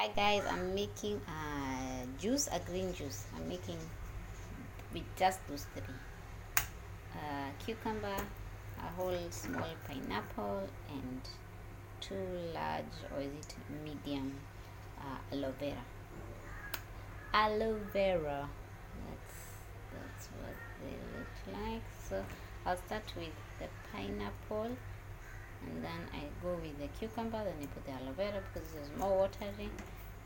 Hi guys, I'm making a juice, a green juice. I'm making with just those three: cucumber, a whole small pineapple, and two large, or is it medium, aloe vera. Aloe vera. That's what they look like. So I'll start with the pineapple, and then I go with the cucumber, then I put the aloe vera because there's more watery.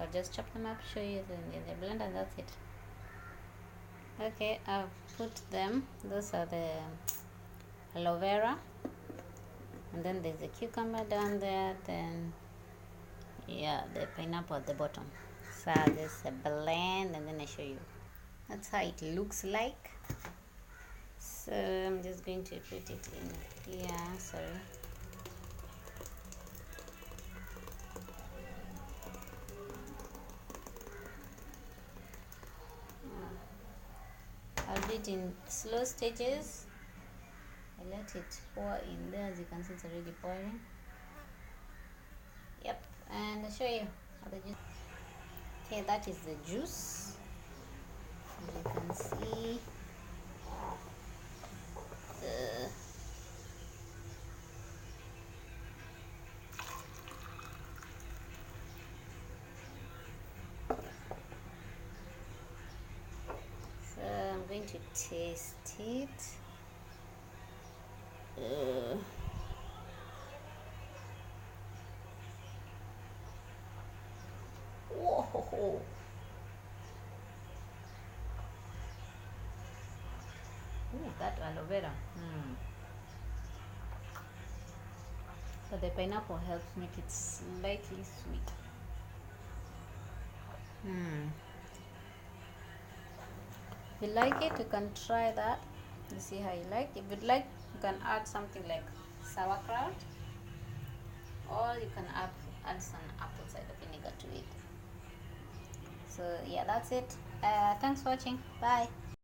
I'll just chop them up, show you then in the blender, and that's it. Okay, I've put them. Those are the aloe vera, and then there's the cucumber down there, then yeah, the pineapple at the bottom. So there's a blend, and then I show you. That's how it looks like. So I'm just going to put it in here. Sorry. I'll do it in slow stages. I let it pour in there. As you can see, it's already pouring. Yep, and I'll show you how the juice. Okay, that is the juice. As you can see, so I'm going to taste it. Whoa! Ooh, that aloe vera. But the pineapple helps make it slightly sweet. If you like it, you can try that. You see how you like. If you'd like, you can add something like sauerkraut, or you can add some apple cider vinegar to it. So yeah, that's it. Thanks for watching. Bye.